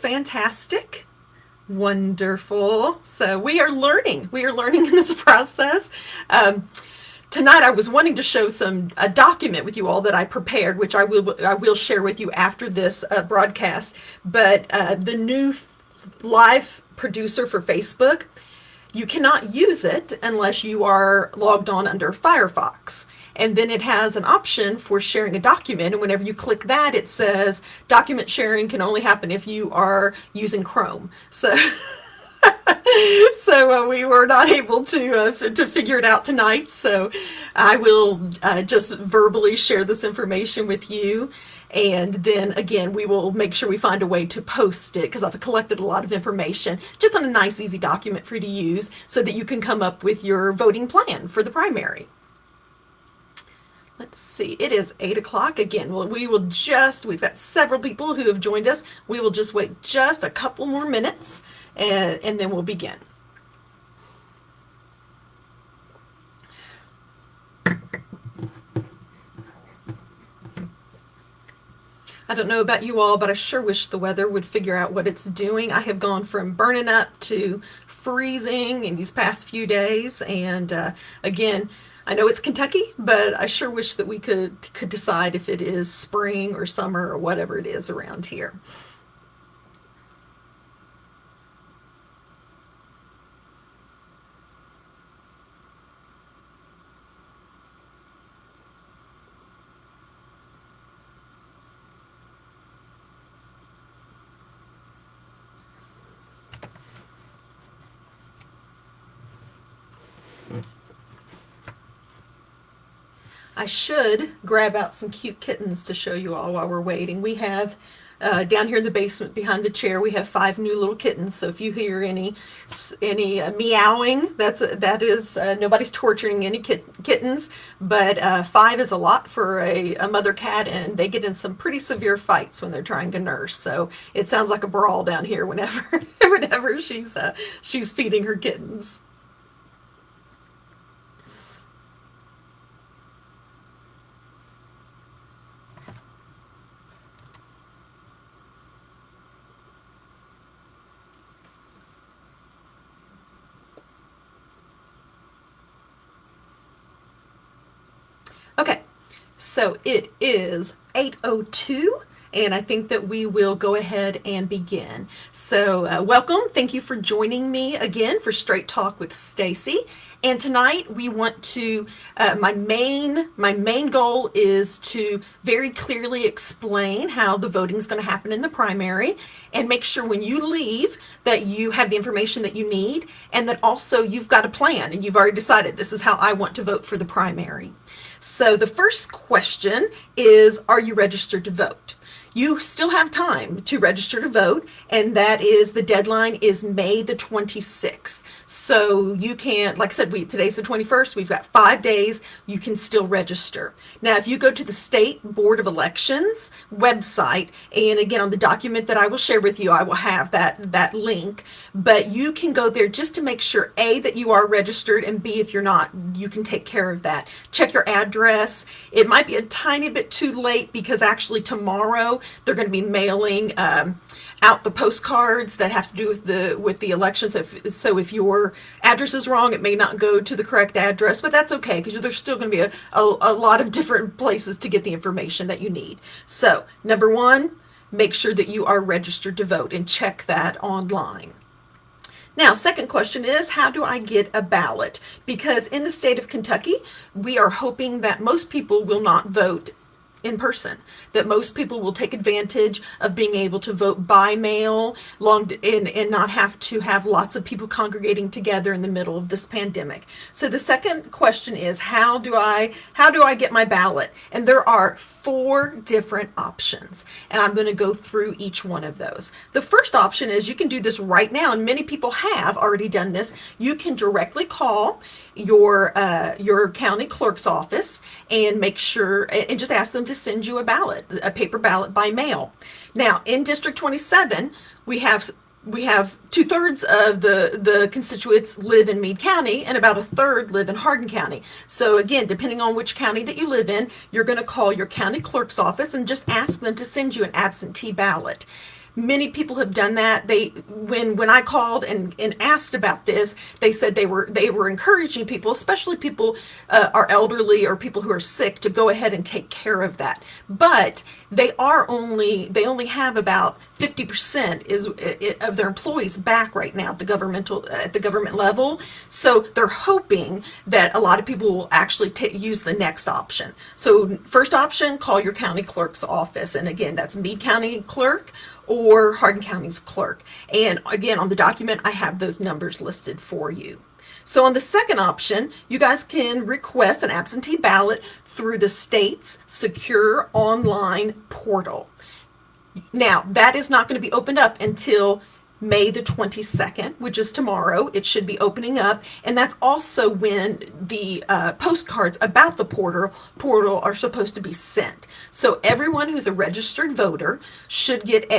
Fantastic. Wonderful. So we are learning. We are learning in this process. Tonight I was wanting to show a document with you all that I prepared, which I will share with you after this broadcast. But the new live producer for Facebook, you cannot use it unless you are logged on under Firefox. And then it has an option for sharing a document. And whenever you click that, it says document sharing can only happen if you are using Chrome. So we were not able to figure it out tonight. So I will just verbally share this information with you. And then again, we will make sure we find a way to post it because I've collected a lot of information just on a nice, easy document for you to use so that you can come up with your voting plan for the primary. Let's see, it is 8 o'clock again. Well, we've got several people who have joined us. We will just wait just a couple more minutes and then we'll begin. I don't know about you all, but I sure wish the weather would figure out what it's doing. I have gone from burning up to freezing in these past few days. And again, I know it's Kentucky, but I sure wish that we could decide if it is spring or summer or whatever it is around here. I should grab out some cute kittens to show you all while we're waiting. We have down here in the basement behind the chair, we have 5 new little kittens. So if you hear any meowing, that is nobody's torturing any kittens, but 5 is a lot for a mother cat, and they get in some pretty severe fights when they're trying to nurse. So it sounds like a brawl down here whenever she's feeding her kittens. Okay, so it is 8:02, and I think that we will go ahead and begin. So welcome. Thank you for joining me again for Straight Talk with Stacy. And tonight we want to, my main goal is to very clearly explain how the voting is going to happen in the primary and make sure when you leave that you have the information that you need and that also you've got a plan and you've already decided this is how I want to vote for the primary. So the first question is, are you registered to vote? You still have time to register to vote, and that is, the deadline is May the 26th. So you can, like I said, today's the 21st, we've got 5 days, you can still register. Now, if you go to the State Board of Elections website, and again, on the document that I will share with you, I will have that link, but you can go there just to make sure, A, that you are registered, and B, if you're not, you can take care of that. Check your address. It might be a tiny bit too late because actually tomorrow they're going to be mailing out the postcards that have to do with the elections. So if your address is wrong, it may not go to the correct address, but that's okay because there's still going to be a lot of different places to get the information that you need. So number 1, make sure that you are registered to vote and check that online. Now, second question is, how do I get a ballot? Because in the state of Kentucky, we are hoping that most people will not vote in person, that most people will take advantage of being able to vote by mail and not have to have lots of people congregating together in the middle of this pandemic. So the second question is, how do I get my ballot? And there are 4 different options, and I'm going to go through each one of those. The first option is, you can do this right now, and many people have already done this. You can directly call your county clerk's office and make sure, and just ask them to send you a ballot, a paper ballot by mail. Now, in District 27, we have 2/3 of the constituents live in Meade County, and about 1/3 live in Hardin County. So again, depending on which county that you live in, you're going to call your county clerk's office and just ask them to send you an absentee ballot. Many people have done that. When I called and asked about this, they said they were encouraging people, especially people are elderly or people who are sick, to go ahead and take care of that. But they only have about 50% of their employees back right now at the government level. So they're hoping that a lot of people will actually use the next option. So first option, call your county clerk's office, and again, that's Meade County Clerk or Hardin County's clerk. And again, on the document, I have those numbers listed for you. So on the second option, you guys can request an absentee ballot through the state's secure online portal. Now, that is not going to be opened up until May the 22nd, which is tomorrow. It should be opening up, and that's also when the postcards about the portal are supposed to be sent. So everyone who's a registered voter should get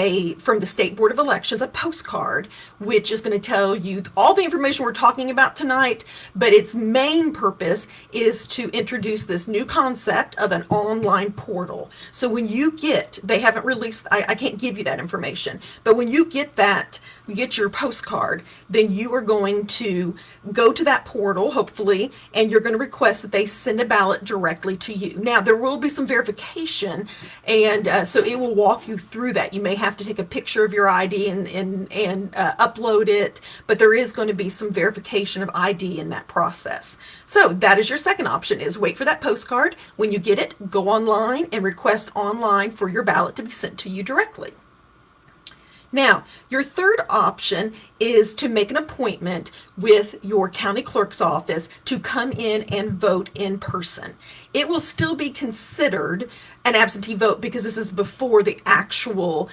from the State Board of Elections, a postcard, which is going to tell you all the information we're talking about tonight, but its main purpose is to introduce this new concept of an online portal. So when you they haven't released, I can't give you that information, but when you get your postcard, then you are going to go to that portal, hopefully, and you're going to request that they send a ballot directly to you. Now, there will be some verification, and so it will walk you through that. You may have to take a picture of your ID and upload it, but there is going to be some verification of ID in that process. So that is your second option, is wait for that postcard. When you get it, go online and request online for your ballot to be sent to you directly. Now, your third option is to make an appointment with your county clerk's office to come in and vote in person. It will still be considered an absentee vote because this is before the actual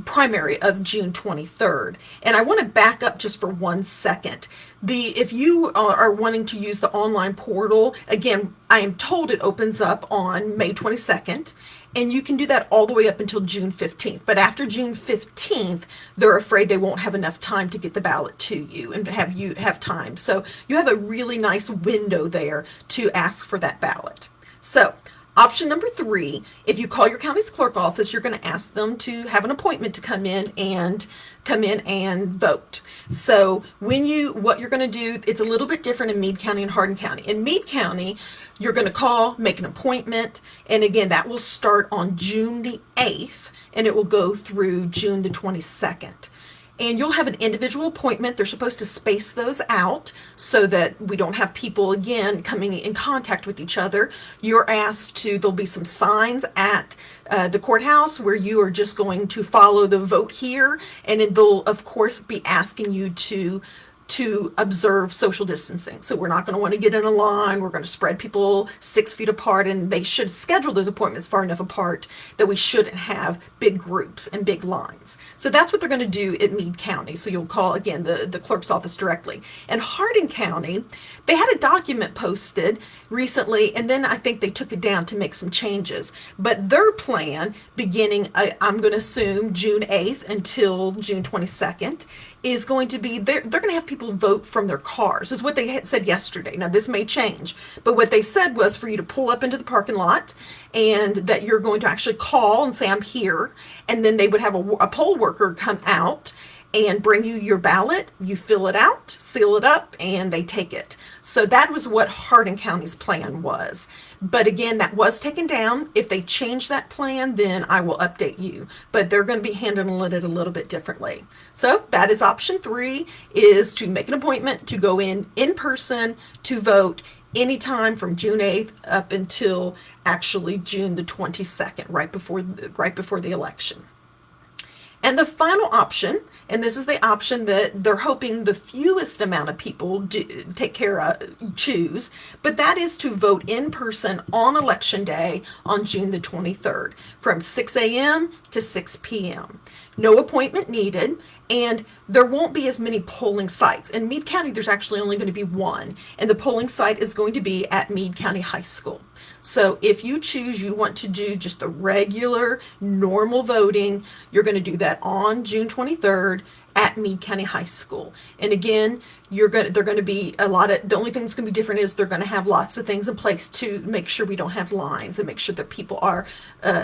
primary of June 23rd. And I want to back up just for 1 second. If you are wanting to use the online portal, again, I am told it opens up on May 22nd. And you can do that all the way up until June 15th. But after June 15th, they're afraid they won't have enough time to get the ballot to you and to have you have time. So you have a really nice window there to ask for that ballot. So option number 3, if you call your county's clerk office, you're going to ask them to have an appointment to come in and vote. So what you're going to do, it's a little bit different in Meade County and Hardin County. In Meade County, you're going to call, make an appointment, and again, that will start on June the 8th, and it will go through June the 22nd. And you'll have an individual appointment. They're supposed to space those out so that we don't have people, again, coming in contact with each other. There'll be some signs at the courthouse where you are just going to follow the vote here, and they'll, of course, be asking you to observe social distancing. So we're not going to want to get in a line. We're going to spread people 6 feet apart, and they should schedule those appointments far enough apart that we shouldn't have big groups and big lines. So that's what they're going to do at Meade County. So you'll call, again, the clerk's office directly. And Hardin County, they had a document posted recently, and then I think they took it down to make some changes. But their plan, beginning, I'm going to assume, June 8th until June 22nd, is going to be, they're going to have people vote from their cars, is what they had said yesterday. Now, this may change, but what they said was for you to pull up into the parking lot, and that you're going to actually call and say, I'm here, and then they would have a poll worker come out and bring you your ballot. You fill it out, seal it up, and they take it. So that was what Hardin County's plan was. But again, that was taken down. If they change that plan, then I will update you. But they're going to be handling it a little bit differently. So that is option 3, is to make an appointment to go in person to vote anytime from June 8th up until actually June the 22nd, right before the election. And the final option, and this is the option that they're hoping the fewest amount of people choose, but that is to vote in person on Election Day on June the 23rd from 6 a.m. to 6 p.m. No appointment needed, and there won't be as many polling sites. In Meade County, there's actually only going to be one, and the polling site is going to be at Meade County High School. So if you want to do just the regular, normal voting, you're going to do that on June 23rd at Meade County High School. And again, they're going to be the only thing that's going to be different is they're going to have lots of things in place to make sure we don't have lines and make sure that people are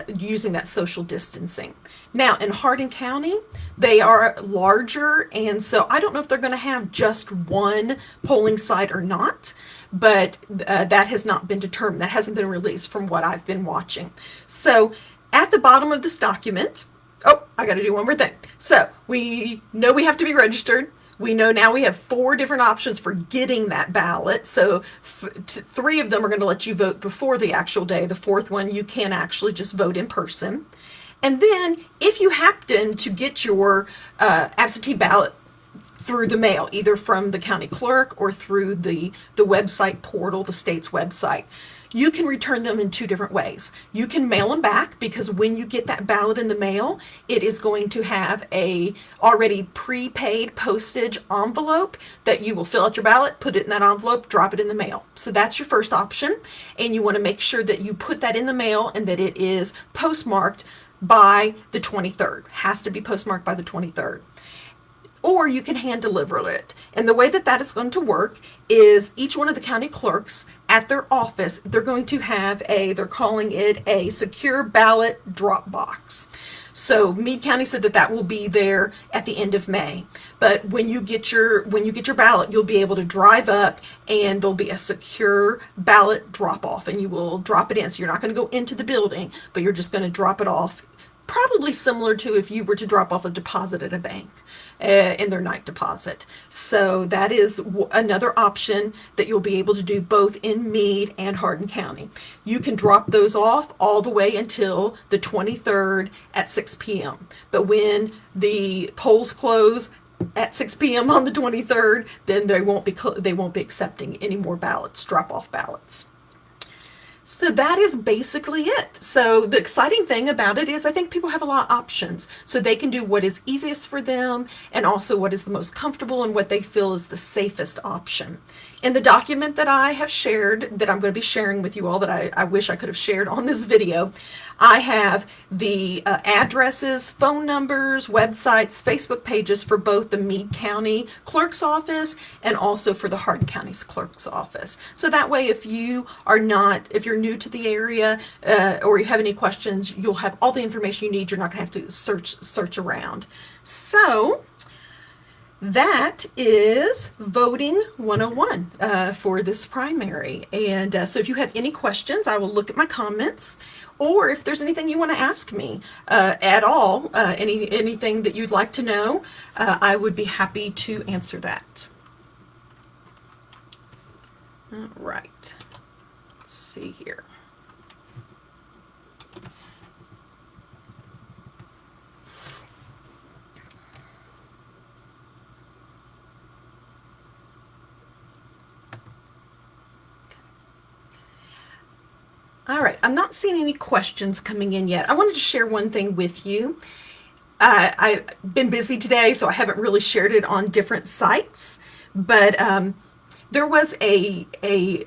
using that social distancing. Now, in Hardin County, they are larger, and so I don't know if they're going to have just one polling site or not, but that has not been determined. That hasn't been released from what I've been watching. So at the bottom of this document, oh, I got to do one more thing. So we know we have to be registered. We know now we have 4 different options for getting that ballot. So 3 of them are going to let you vote before the actual day. The 4th one, you can actually just vote in person. And then if you happen to get your absentee ballot through the mail, either from the county clerk or through the website portal, the state's website, you can return them in 2 different ways. You can mail them back, because when you get that ballot in the mail, it is going to have a already prepaid postage envelope that you will fill out your ballot, put it in that envelope, drop it in the mail. So that's your first option, and you want to make sure that you put that in the mail and that it is postmarked by the 23rd. Has to be postmarked by the 23rd. Or you can hand deliver it. And the way that is going to work is each one of the county clerks at their office, they're going to have they're calling it a secure ballot drop box. So Meade County said that will be there at the end of May. But when you get your ballot, you'll be able to drive up and there'll be a secure ballot drop off, and you will drop it in. So you're not going to go into the building, but you're just going to drop it off. Probably similar to if you were to drop off a deposit at a bank in their night deposit. So that is another option that you'll be able to do both in Meade and Hardin County. You can drop those off all the way until the 23rd at 6 p.m. But when the polls close at 6 p.m. on the 23rd, then they won't be accepting any more ballots, drop-off ballots. So that is basically it. So the exciting thing about it is I think people have a lot of options. So they can do what is easiest for them and also what is the most comfortable and what they feel is the safest option. In the document that I have shared, that I'm going to be sharing with you all, that I wish I could have shared on this video, I have the addresses, phone numbers, websites, Facebook pages for both the Meade County Clerk's Office and also for the Hardin County's Clerk's Office. So that way, if you're new to the area or you have any questions, you'll have all the information you need. You're not going to have to search around. So that is voting 101 for this primary. And so if you have any questions, I will look at my comments, or if there's anything you want to ask me at all, anything that you'd like to know, I would be happy to answer that. All right, let's see here. All right, I'm not seeing any questions coming in yet. I wanted to share one thing with you. I've been busy today, so I haven't really shared it on different sites, but there was a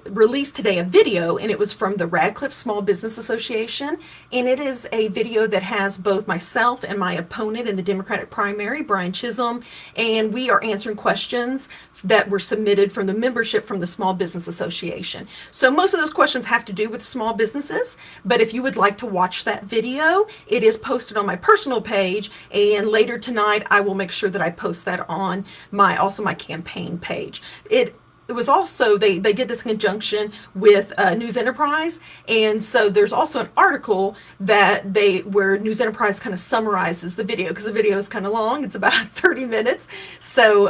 release today, a video, and it was from the Radcliffe Small Business Association, and it is a video that has both myself and my opponent in the Democratic primary, Brian Chisholm, and we are answering questions that were submitted from the membership from the Small Business Association. So most of those questions have to do with small businesses, but if you would like to watch that video, it is posted on my personal page, and later tonight I will make sure that I post that on my campaign page. It was also, they did this in conjunction with News Enterprise, and so there's also an article where News Enterprise kind of summarizes the video, because the video is kind of long. It's about 30 minutes. So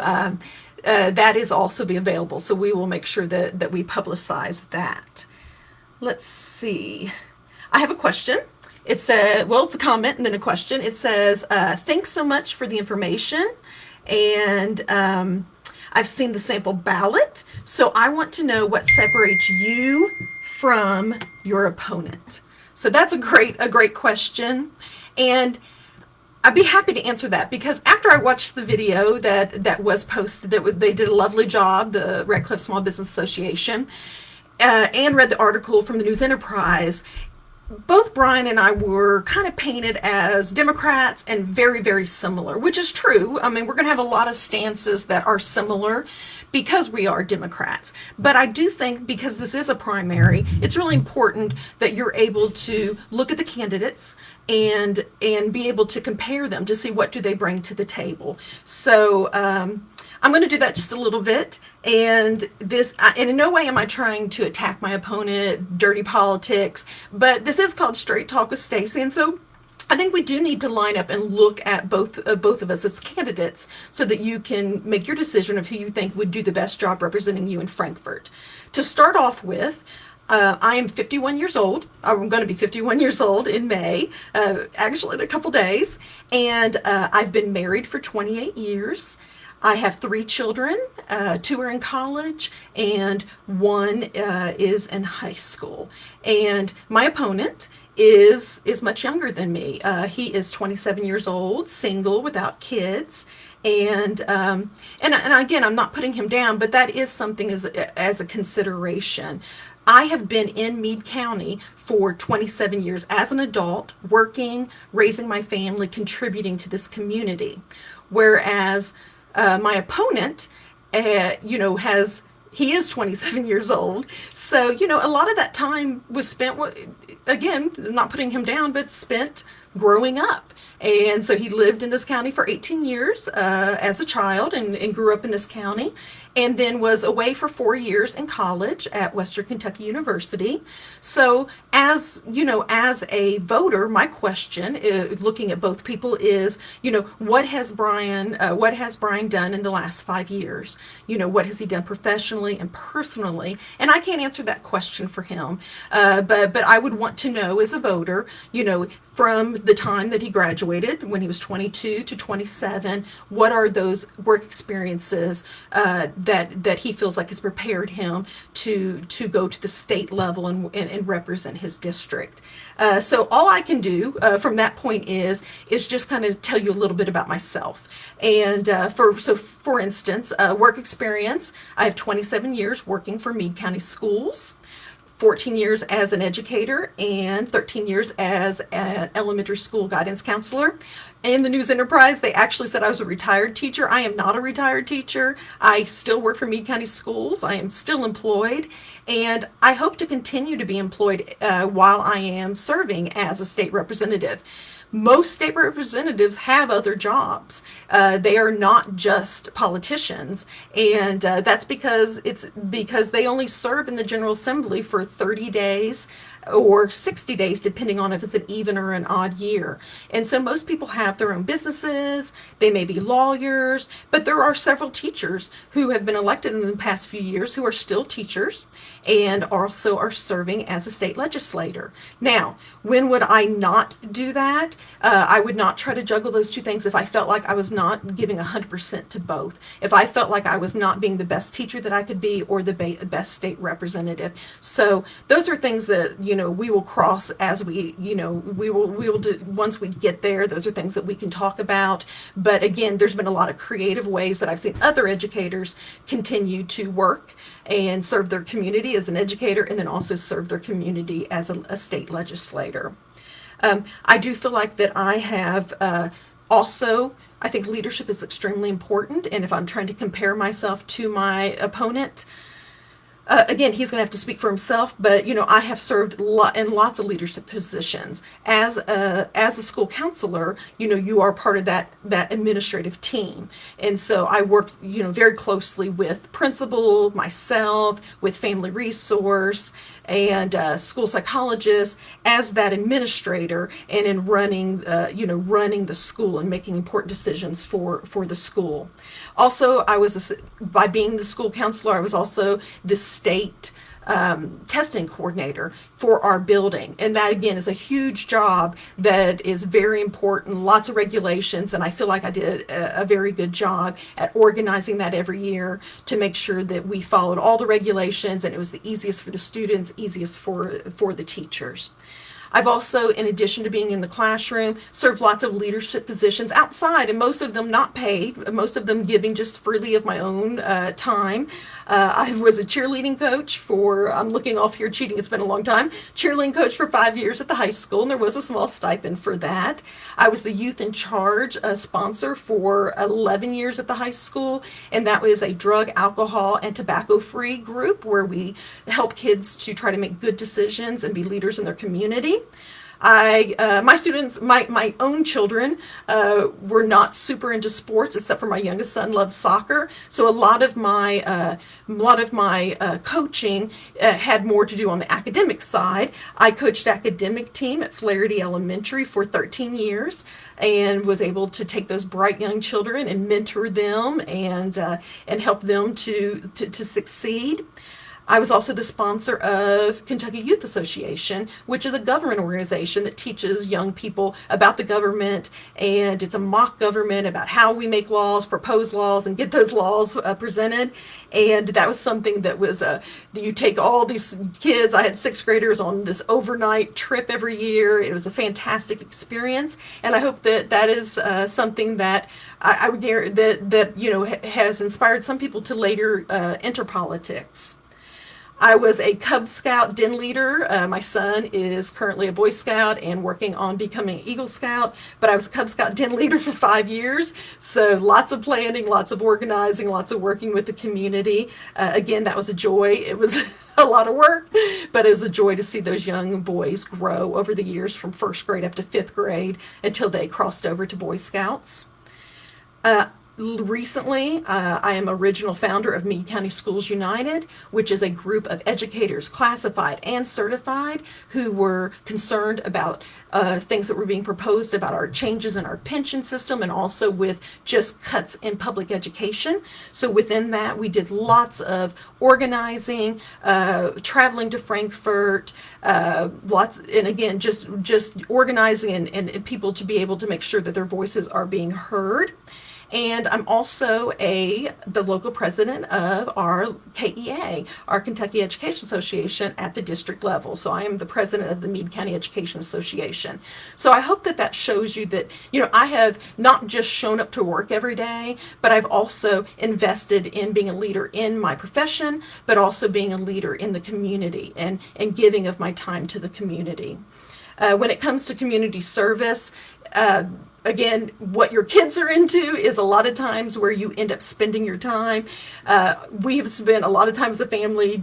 that is also be available. So we will make sure that we publicize that. Let's see. I have a question. It's a comment and then a question. It says, thanks so much for the information. And I've seen the sample ballot, so I want to know what separates you from your opponent. So that's a great question, and I'd be happy to answer that, because after I watched the video that was posted, they did a lovely job, the Radcliffe Small Business Association, and read the article from the News Enterprise. both Brian and I were kind of painted as Democrats and very, very similar, which is true. I mean, we're going to have a lot of stances that are similar because we are Democrats. But I do think because this is a primary, it's really important that you're able to look at the candidates and be able to compare them to see what do they bring to the table. So I'm going to do that just a little bit. And in no way am I trying to attack my opponent, dirty politics, but this is called Straight Talk with Stacy. And so I think we do need to line up and look at both of us as candidates so that you can make your decision of who you think would do the best job representing you in Frankfort. To start off with, I am 51 years old. I'm going to be 51 years old in May, actually in a couple days. And I've been married for 28 years. I have 3 children, 2 are in college, and 1 is in high school. And my opponent is much younger than me. He is 27 years old, single, without kids. And again, I'm not putting him down, but that is something as a consideration. I have been in Meade County for 27 years as an adult, working, raising my family, contributing to this community. Whereas my opponent, he is 27 years old. So, a lot of that time was spent, again, not putting him down, but spent growing up. And so he lived in this county for 18 years as a child and grew up in this county, and then was away for 4 years in college at Western Kentucky University. So as a voter, my question, looking at both people, is, what has Brian done in the last 5 years? What has he done professionally and personally? And I can't answer that question for him, but I would want to know as a voter, from the time that he graduated, when he was 22 to 27, what are those work experiences that he feels like has prepared him to go to the state level and represent his district. So all I can do from that point is just kind of tell you a little bit about myself. And for instance, work experience, I have 27 years working for Meade County Schools, 14 years as an educator, and 13 years as an elementary school guidance counselor. In the news enterprise, they actually said I was a retired teacher. I am not a retired teacher. I still work for Meade County Schools. I am still employed, and I hope to continue to be employed while I am serving as a state representative. Most state representatives have other jobs. They are not just politicians, and that's because they only serve in the General Assembly for 30 days or 60 days, depending on if it's an even or an odd year. And so most people have their own businesses, they may be lawyers, but there are several teachers who have been elected in the past few years who are still teachers and also are serving as a state legislator. Now, when would I not do that? I would not try to juggle those two things if I felt like I was not giving 100% to both. If I felt like I was not being the best teacher that I could be or the best state representative. So those are things that, we will cross as we will do once we get there. Those are things that we can talk about. But again, there's been a lot of creative ways that I've seen other educators continue to work and serve their community as an educator, and then also serve their community as a state legislator. I do feel like that I have I think leadership is extremely important, and if I'm trying to compare myself to my opponent, again, he's going to have to speak for himself, but I have served in lots of leadership positions. As a school counselor, you are part of that administrative team, and so I work very closely with principal, myself, with family resource, and school psychologists as that administrator, and in running the school and making important decisions for the school. Also, by being the school counselor, I was also the state testing coordinator for our building, and that again is a huge job that is very important, lots of regulations, and I feel like I did a very good job at organizing that every year to make sure that we followed all the regulations and it was the easiest for the students, easiest for the teachers. I've also, in addition to being in the classroom, served lots of leadership positions outside, and most of them not paid, most of them giving just freely of my own time. I was a cheerleading coach for, I'm looking off here cheating, it's been a long time, cheerleading coach for 5 years at the high school, and there was a small stipend for that. I was the youth in charge sponsor for 11 years at the high school, and that was a drug, alcohol, and tobacco-free group where we help kids to try to make good decisions and be leaders in their community. My students, my own children, were not super into sports, except for my youngest son loves soccer. So a lot of my coaching had more to do on the academic side. I coached academic team at Flaherty Elementary for 13 years, and was able to take those bright young children and mentor them and help them to succeed. I was also the sponsor of Kentucky Youth Association, which is a government organization that teaches young people about the government, and it's a mock government about how we make laws, propose laws, and get those laws presented. And that was something that was, you take all these kids, I had sixth graders on this overnight trip every year. It was a fantastic experience, and I hope that that is something that I would guarantee that has inspired some people to later enter politics. I was a Cub Scout den leader. My son is currently a Boy Scout and working on becoming an Eagle Scout, but I was a Cub Scout den leader for 5 years. So lots of planning, lots of organizing, lots of working with the community. Again, that was a joy. It was a lot of work, but it was a joy to see those young boys grow over the years from first grade up to fifth grade until they crossed over to Boy Scouts. Recently, I am original founder of Meade County Schools United, which is a group of educators, classified and certified, who were concerned about things that were being proposed about our changes in our pension system, and also with just cuts in public education. So within that, we did lots of organizing, traveling to Frankfurt, and again, just organizing and people to be able to make sure that their voices are being heard. And I'm also the local president of our KEA, our Kentucky Education Association, at the district level. So I am the president of the Meade County Education Association. So I hope that that shows you that, I have not just shown up to work every day, but I've also invested in being a leader in my profession, but also being a leader in the community and giving of my time to the community. When it comes to community service, again, what your kids are into is a lot of times where you end up spending your time. We have spent a lot of time as a family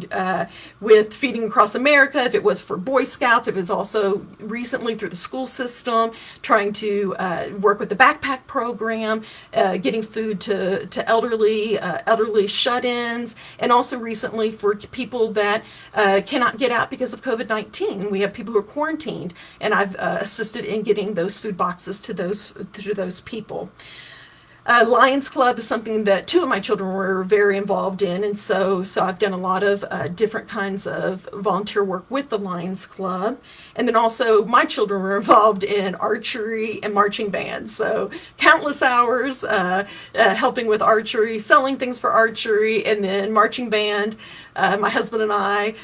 with Feeding Across America, if it was for Boy Scouts, if it was also recently through the school system, trying to work with the backpack program, getting food to elderly shut-ins, and also recently for people that cannot get out because of COVID-19. We have people who are quarantined, and I've assisted in getting those food boxes to those people. Lions Club is something that 2 of my children were very involved in, and so I've done a lot of different kinds of volunteer work with the Lions Club. And then also my children were involved in archery and marching band, so countless hours helping with archery, selling things for archery, and then marching band. My husband and I,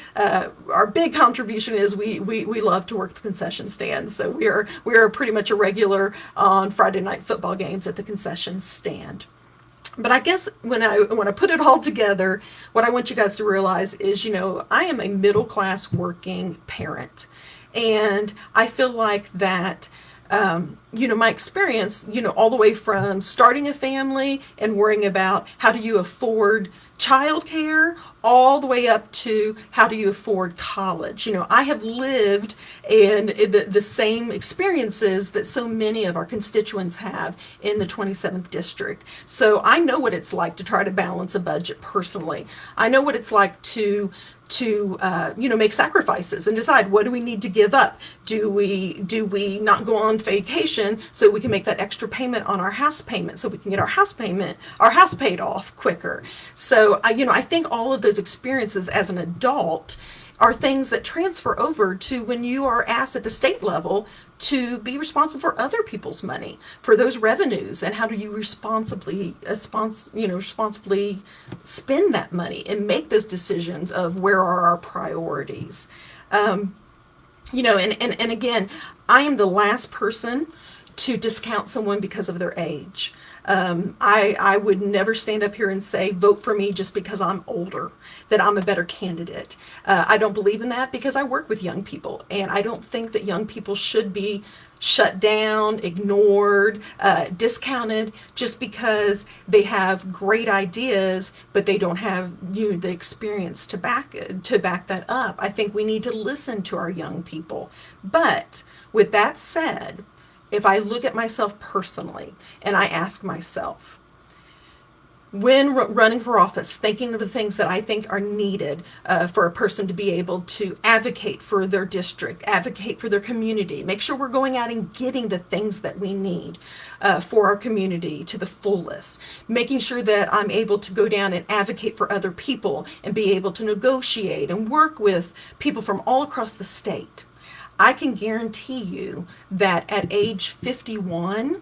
our big contribution is we love to work the concession stand, so we are pretty much a regular on Friday night football games at the concession stand. But I guess when I put it all together, what I want you guys to realize is, I am a middle class working parent, and I feel like that. My experience, all the way from starting a family and worrying about how do you afford childcare, all the way up to how do you afford college. I have lived in the same experiences that so many of our constituents have in the 27th district. So I know what it's like to try to balance a budget personally. I know what it's like to make sacrifices and decide, what do we need to give up? Do we not go on vacation so we can make that extra payment on our house payment, so we can get our house paid off quicker? So I think all of those experiences as an adult are things that transfer over to when you are asked at the state level to be responsible for other people's money, for those revenues, and how do you responsibly spend that money and make those decisions of where are our priorities. And again, I am the last person to discount someone because of their age. I would never stand up here and say, vote for me just because I'm older, that I'm a better candidate. I don't believe in that because I work with young people, and I don't think that young people should be shut down, ignored, discounted just because they have great ideas, but they don't have the experience to back that up. I think we need to listen to our young people. But with that said, if I look at myself personally and I ask myself, when running for office, thinking of the things that I think are needed for a person to be able to advocate for their district, advocate for their community, make sure we're going out and getting the things that we need for our community to the fullest, making sure that I'm able to go down and advocate for other people and be able to negotiate and work with people from all across the state. I can guarantee you that at age 51,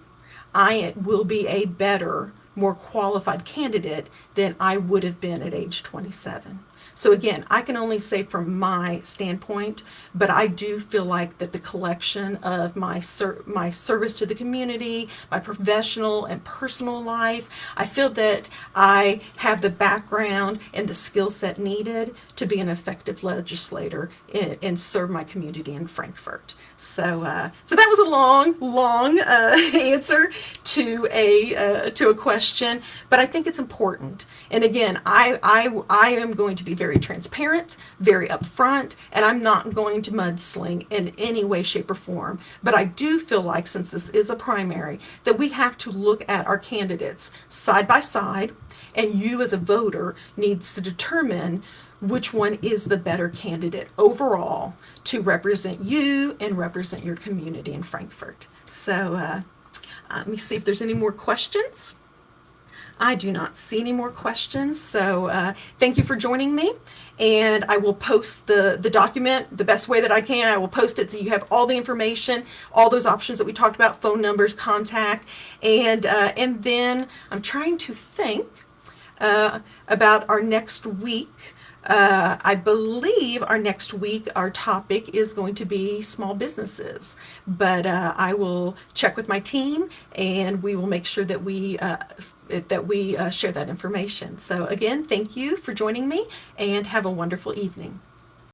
I will be a better, more qualified candidate than I would have been at age 27. So again, I can only say from my standpoint, but I do feel like that the collection of my service to the community, my professional and personal life, I feel that I have the background and the skill set needed to be an effective legislator and serve my community in Frankfort. So that was a long answer to a question, but I think it's important. And again, I am going to be very transparent, very upfront, and I'm not going to mudsling in any way, shape, or form. But I do feel like, since this is a primary, that we have to look at our candidates side by side, and you as a voter needs to determine which one is the better candidate overall to represent you and represent your community in Frankfort. So let me see if there's any more questions. I do not see any more questions, so thank you for joining me, and I will post the document the best way that I can. I will post it so you have all the information, all those options that we talked about, phone numbers, contact, and then I'm trying to think about our next week. I believe our next week, our topic is going to be small businesses, but I will check with my team and we will make sure that we share that information. So again, thank you for joining me and have a wonderful evening.